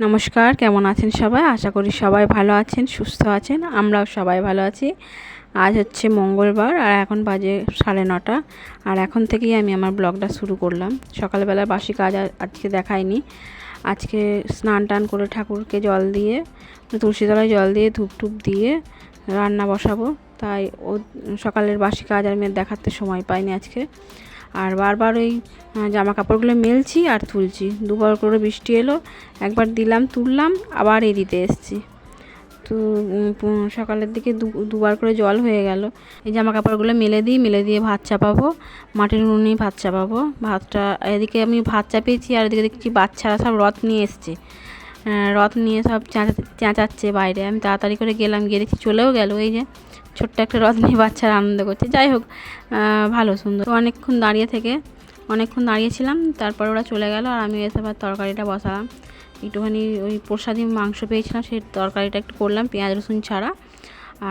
নমস্কার, কেমন আছেন সবাই? আশা করি সবাই ভালো আছেন, সুস্থ আছেন। আমরাও সবাই ভালো আছি। আজ হচ্ছে মঙ্গলবার আর এখন বাজে 9:30। আর এখন থেকেই আমি আমার ব্লগটা শুরু করলাম। সকালবেলা বাসি কাজ আজকে দেখাইনি। আজকে স্নান টান করে ঠাকুরকে জল দিয়ে, তুলসী তলায় জল দিয়ে ধূপ দিয়ে রান্না বসাবো। তাই সকালের বাসি কাজ আমি দেখাতে সময় পাইনি আজকে। আর বারবার ওই জামা কাপড়গুলো মেলছি আর তুলছি। দুবার করে বৃষ্টি এলো, একবার দিলাম তুললাম, আবার এই দিতে এসছি। তো সকালের দিকে দুবার করে জল হয়ে গেল। এই জামা কাপড়গুলো মেলে দিয়ে ভাত চাপাবো, মাটির উনুনেই ভাত চাপাবো। ভাতটা এদিকে আমি ভাত চাপিয়েছি আর এদিকে দেখছি বাচ্চারা সব রথ নিয়ে এসছে। রথ নিয়ে সব চেঁচাচ্ছে বাইরে। আমি তাড়াতাড়ি করে গেলাম, গিয়ে দেখছি চলেও গেল। এই যে ছোট্ট একটা রথ নিয়ে বাচ্চারা আনন্দ করছে। যাই হোক, ভালো সুন্দর। অনেকক্ষণ দাঁড়িয়েছিলাম, তারপর ওরা চলে গেল আর আমি এসে আবার তরকারিটা বসালাম। একটুখানি ওই প্রসাদি মাংস পেয়েছিলাম, সেই তরকারিটা একটু করলাম পেঁয়াজ রসুন ছাড়া।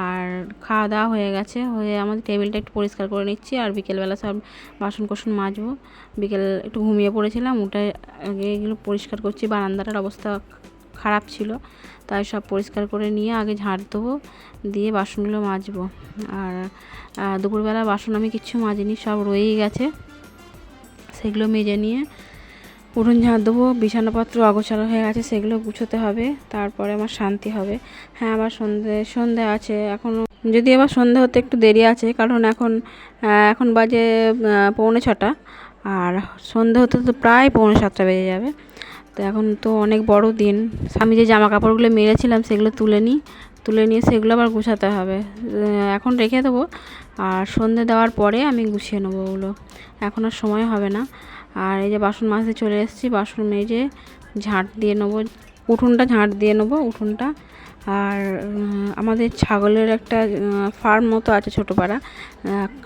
আর খাওয়া দাওয়া হয়ে গেছে, আমাদের টেবিলটা একটু পরিষ্কার করে নিচ্ছি। আর বিকেলবেলা সব বাসন কোসন মাজবো। বিকেল একটু ঘুমিয়ে পড়েছিলাম, উঠে এগুলো পরিষ্কার করছি। বারান্দাটার অবস্থা খারাপ ছিল, তাই সব পরিষ্কার করে নিয়ে আগে ঝাড় দেবো, দিয়ে বাসনগুলো মাজবো। আর দুপুরবেলা বাসন আমি কিচ্ছু মাজিনি, সব রয়েই গেছে। সেগুলো মেজে নিয়ে উঠোন ঝাড় দেবো। বিছানাপত্র অগোছালো হয়ে গেছে, সেগুলো গুছোতে হবে, তারপরে আমার শান্তি হবে। হ্যাঁ, আবার সন্ধে আছে এখনও, যদি আবার সন্ধে হতে একটু দেরি আছে, কারণ এখন বাজে 6:45। আর সন্ধে হতে তো প্রায় 6:45 বেজে যাবে। তো এখন তো অনেক বড় দিন। আমি যে জামা কাপড়গুলো মেরেছিলাম সেগুলো তুলে নিয়ে সেগুলো আবার গুছাতে হবে। এখন রেখে দেবো, আর সন্ধে দেওয়ার পরে আমি গুছিয়ে নেবো ওগুলো। এখন আর সময় হবে না। আর এই যে বাসন মাজতে চলে এসেছি, বাসন মেজে ঝাঁট দিয়ে নেবো, উঠোনটা ঝাঁট দিয়ে নেবো উঠোনটা। আর আমাদের ছাগলের একটা ফার্ম মতো আছে ছোটো পাড়া,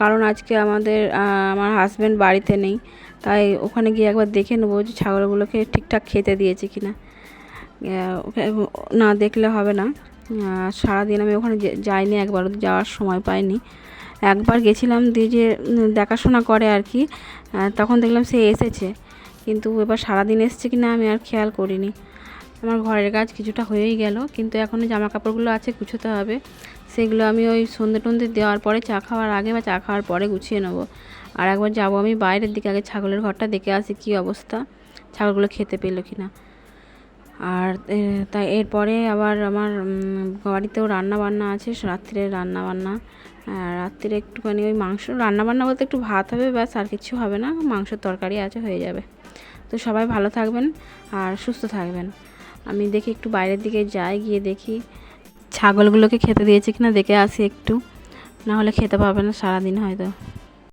কারণ আজকে আমার হাজব্যান্ড বাড়িতে নেই, তাই ওখানে গিয়ে একবার দেখে নেবো যে ছাগলগুলোকে ঠিকঠাক খেতে দিয়েছে কিনা। না দেখলে হবে না। সারাদিন আমি ওখানে যাইনি, একবারও যাওয়ার সময় পাইনি। একবার গেছিলাম, দিয়ে যে দেখাশোনা করে আর কি, তখন দেখলাম সে এসেছে, কিন্তু এবার সারাদিন এসছে কিনা আমি আর খেয়াল করিনি। আমার ঘরের কাজ কিছুটা হয়েই গেল, কিন্তু এখনও জামা কাপড়গুলো আছে, গুছোতে হবে। সেগুলো আমি ওই সন্ধে টন্ধে দেওয়ার পরে, চা খাওয়ার আগে বা চা খাওয়ার পরে গুছিয়ে নেবো। আর একবার যাবো আমি বাইরের দিকে, আগে ছাগলের ঘরটা দেখে আসি কী অবস্থা, ছাগলগুলো খেতে পেলো কিনা। আর তাই এরপরে আবার আমার বাড়িতেও রান্নাবান্না আছে, রাত্রে রান্নাবান্না। রাত্রে একটুখানি ওই মাংস রান্নাবান্না বলতে একটু ভাত হবে, ব্যাস, আর কিছু হবে না। মাংসের তরকারি আছে, হয়ে যাবে। তো সবাই ভালো থাকবেন আর সুস্থ থাকবেন। আমি দেখি একটু বাইরের দিকে যাই, গিয়ে দেখি ছাগলগুলোকে খেতে দিয়েছে কিনা, দেখে আসি একটু, না হলে খেতে পাবে না সারাদিন হয়তো।